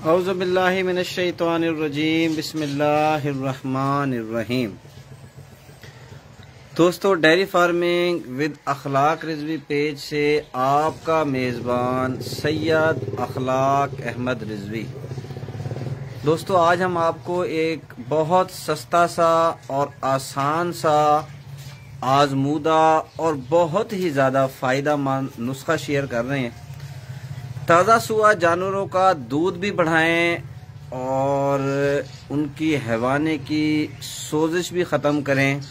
औज़ु बिल्लाहि मिनश्शैतानिर्रजीम बिस्मिल्लाहिर्रहमानिर्रहीम। दोस्तों, dairy farming with Akhlaq Rizvi page से आपका मेज़बान सैयद अखलाक अहमद रिजवी। दोस्तों, आज हम आपको एक बहुत सस्ता सा और आसान सा आजमूदा और बहुत ही ज़्यादा फ़ायदेमंद नुस्खा शेयर कर रहे हैं। ताज़ा सुआ जानवरों का दूध भी बढ़ाएं और उनकी हैवाने की सोजिश भी ख़त्म करें।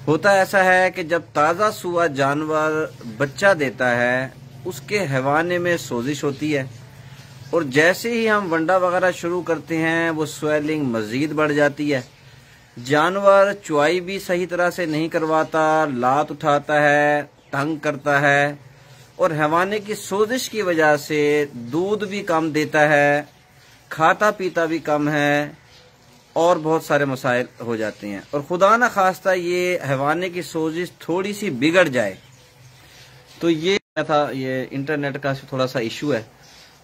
होता ऐसा है कि जब ताज़ा सुआ जानवर बच्चा देता है उसके हैवाने में सोजिश होती है और जैसे ही हम वंडा वगैरह शुरू करते हैं वो स्वेलिंग मज़ीद बढ़ जाती है। जानवर चुआई भी सही तरह से नहीं करवाता, लात उठाता है, तंग करता है और हैवाने की सोजिश की वजह से दूध भी कम देता है, खाता पीता भी कम है और बहुत सारे मसाइल हो जाते हैं। और खुदा न खास्ता ये हैवाने की सोजिश थोड़ी सी बिगड़ जाए तो ये था, ये इंटरनेट का थोड़ा सा इशू है।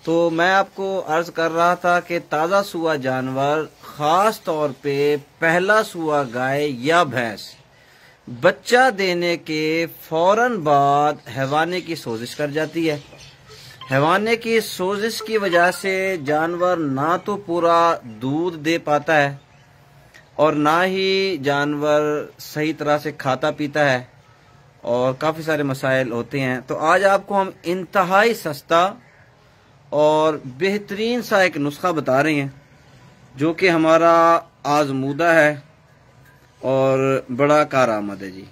तो मैं आपको अर्ज कर रहा था कि ताज़ा सुआ जानवर, ख़ास तौर पे पहला सुआ गाय या भैंस बच्चा देने के फौरन बाद हैवाने की सोजिश कर जाती है। हैवाने की सोजिश की वजह से जानवर ना तो पूरा दूध दे पाता है और ना ही जानवर सही तरह से खाता पीता है और काफ़ी सारे मसाइल होते हैं। तो आज आपको हम इंतहाई सस्ता और बेहतरीन सा एक नुस्खा बता रहे हैं जो कि हमारा आजमूदा है और बड़ा कारआमद है जी।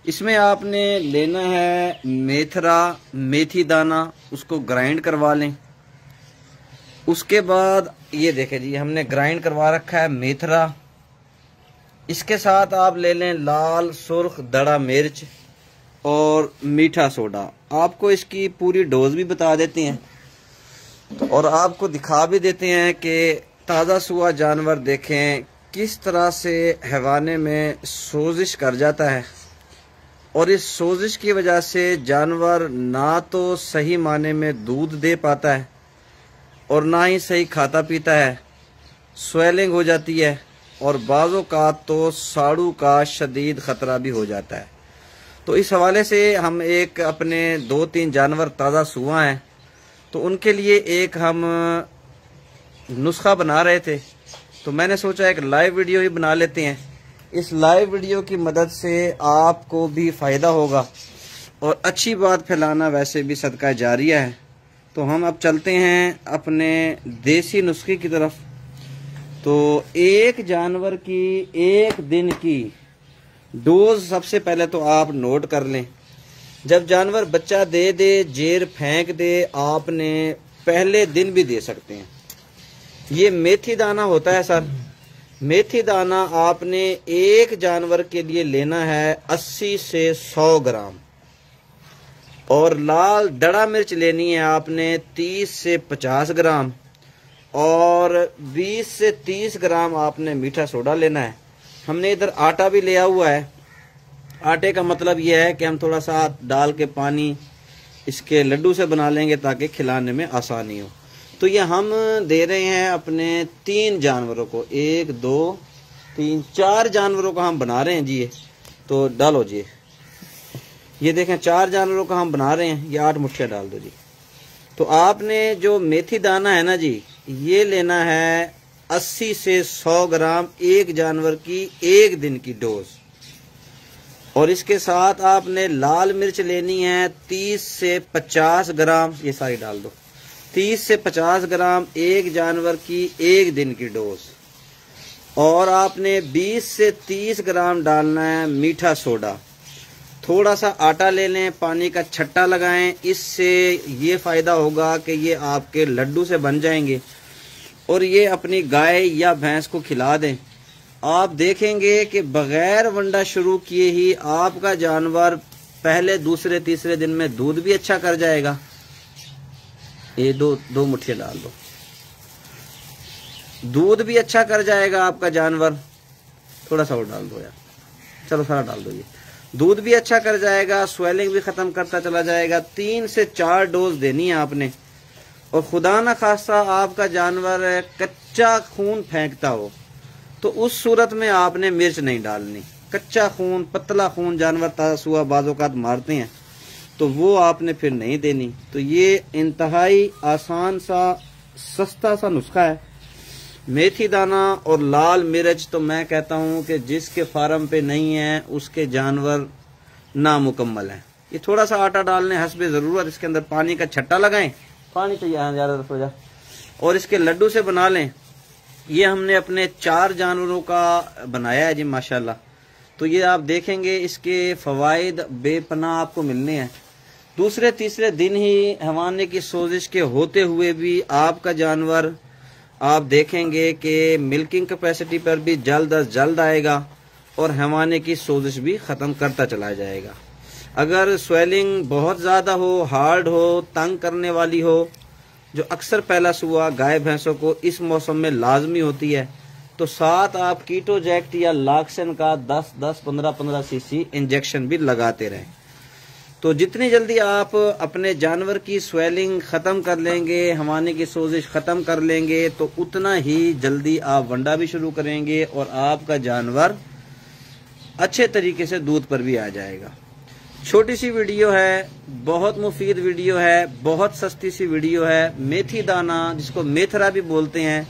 इसमें आपने लेना है मेथरा, मेथी दाना, उसको ग्राइंड करवा लें। उसके बाद ये देखें जी, हमने ग्राइंड करवा रखा है मेथरा। इसके साथ आप ले लें लाल सुर्ख दड़ा मिर्च और मीठा सोडा। आपको इसकी पूरी डोज भी बता देते हैं और आपको दिखा भी देते हैं कि ताज़ा सुआ जानवर देखें किस तरह से हैवाने में सोजिश कर जाता है और इस सोजिश की वजह से जानवर ना तो सही माने में दूध दे पाता है और ना ही सही खाता पीता है, स्वेलिंग हो जाती है और बाज़ों का तो साड़ू का शदीद ख़तरा भी हो जाता है। तो इस हवाले से हम एक अपने 2-3 जानवर ताज़ा सुआ हैं तो उनके लिए एक हम नुस्खा बना रहे थे, तो मैंने सोचा एक लाइव वीडियो ही बना लेते हैं। इस लाइव वीडियो की मदद से आपको भी फ़ायदा होगा और अच्छी बात फैलाना वैसे भी सदका जारिया है। तो हम अब चलते हैं अपने देसी नुस्खे की तरफ। तो एक जानवर की एक दिन की डोज सबसे पहले तो आप नोट कर लें। जब जानवर बच्चा दे दे, जेर फेंक दे, आपने पहले दिन भी दे सकते हैं। ये मेथी दाना होता है सर। मेथी दाना आपने एक जानवर के लिए लेना है 80 से 100 ग्राम और लाल दड़ा मिर्च लेनी है आपने 30 से 50 ग्राम और 20 से 30 ग्राम आपने मीठा सोडा लेना है। हमने इधर आटा भी लिया हुआ है। आटे का मतलब यह है कि हम थोड़ा सा डाल के पानी इसके लड्डू से बना लेंगे ताकि खिलाने में आसानी हो। तो ये हम दे रहे हैं अपने 3 जानवरों को, 1 2 3 4 जानवरों का हम बना रहे हैं जी। ये तो डालो जी, ये देखें 4 जानवरों का हम बना रहे हैं। ये 8 मुठ्ठियाँ डाल दो जी। तो आपने जो मेथी दाना है ना जी, ये लेना है 80 से 100 ग्राम एक जानवर की एक दिन की डोज और इसके साथ आपने लाल मिर्च लेनी है 30 से 50 ग्राम। ये सारी डाल दो। 30 से 50 ग्राम एक जानवर की एक दिन की डोज और आपने 20 से 30 ग्राम डालना है मीठा सोडा। थोड़ा सा आटा ले लें, पानी का छट्टा लगाएं। इससे ये फ़ायदा होगा कि ये आपके लड्डू से बन जाएंगे और ये अपनी गाय या भैंस को खिला दें। आप देखेंगे कि बगैर वंडा शुरू किए ही आपका जानवर पहले दूसरे तीसरे दिन में दूध भी अच्छा कर जाएगा। ये दो मुट्ठियाँ डाल दो, दूध भी अच्छा कर जाएगा आपका जानवर। थोड़ा सा और डाल दो यार, चलो सारा डाल दो। ये दूध भी अच्छा कर जाएगा, स्वेलिंग भी ख़त्म करता चला जाएगा। 3 से 4 डोज देनी है आपने और खुदा न खास्ता आपका जानवर कच्चा खून फेंकता हो तो उस सूरत में आपने मिर्च नहीं डालनी। कच्चा खून, पतला खून जानवर तासुआ बाज़ोकात मारते हैं तो वो आपने फिर नहीं देनी। तो ये इंतहाई आसान सा सस्ता सा नुस्खा है। मेथी दाना और लाल मिर्च तो मैं कहता हूँ कि जिसके फार्म पे नहीं है उसके जानवर नामुकम्मल हैं। ये थोड़ा सा आटा डालने हस्बे ज़रूरत, इसके अंदर पानी का छट्टा लगाएं, पानी चाहिए ज़्यादा हो जा, और इसके लड्डू से बना लें। ये हमने अपने 4 जानवरों का बनाया है जी माशाल्लाह। तो ये आप देखेंगे इसके फ़वाइद बेपनाह आपको मिलने हैं। दूसरे तीसरे दिन ही हैवाने की सोजिश के होते हुए भी आपका जानवर आप देखेंगे कि मिल्किंग कैपेसिटी पर भी जल्द अज जल्द आएगा और हैवाने की सोजिश भी ख़त्म करता चला जाएगा। अगर स्वेलिंग बहुत ज़्यादा हो, हार्ड हो, तंग करने वाली हो, जो अक्सर पहला सुआ गाय भैंसों को इस मौसम में लाजमी होती है, तो साथ आप कीटोजैक्ट या लाक्सन का 10-15 सीसी इंजेक्शन भी लगाते रहें। तो जितनी जल्दी आप अपने जानवर की स्वेलिंग ख़त्म कर लेंगे, हमाने की सोजिश ख़त्म कर लेंगे, तो उतना ही जल्दी आप वंडा भी शुरू करेंगे और आपका जानवर अच्छे तरीके से दूध पर भी आ जाएगा। छोटी सी वीडियो है, बहुत मुफीद वीडियो है, बहुत सस्ती सी वीडियो है। मेथी दाना जिसको मेथरा भी बोलते हैं,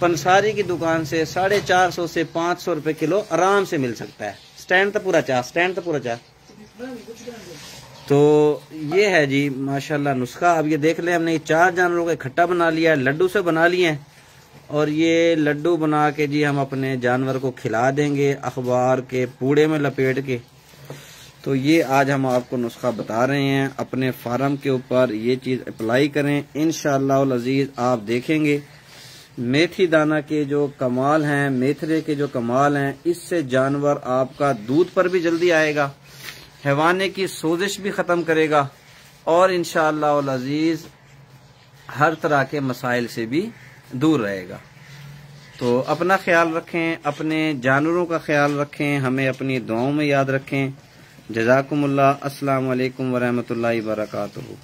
पंसारी की दुकान से 450 से 500 रुपए किलो आराम से मिल सकता है। स्टैंड तो पूरा चाह। तो ये है जी माशाल्लाह नुस्खा। अब ये देख लें, हमने 4 जानवरों का इकट्ठा बना लिया है, लड्डू से बना लिए हैं, और ये लड्डू बना के जी हम अपने जानवर को खिला देंगे अखबार के पूड़े में लपेट के। तो ये आज हम आपको नुस्खा बता रहे हैं, अपने फार्म के ऊपर ये चीज़ अप्लाई करें, इंशाअल्लाह अज़ीज़ आप देखेंगे मेथी दाना के जो कमाल हैं, मेथरे के जो कमाल हैं, इससे जानवर आपका दूध पर भी जल्दी आएगा, हैवाने की सोजिश भी ख़त्म करेगा और इंशाअल्लाह अज़ीज़ हर तरह के मसाइल से भी दूर रहेगा। तो अपना ख्याल रखें, अपने जानवरों का ख्याल रखें, हमें अपनी दुआओं में याद रखें। जज़ाकुमुल्लाह। अस्सलामु अलैकुम वरहमतुल्लाहि वबरकातुहू।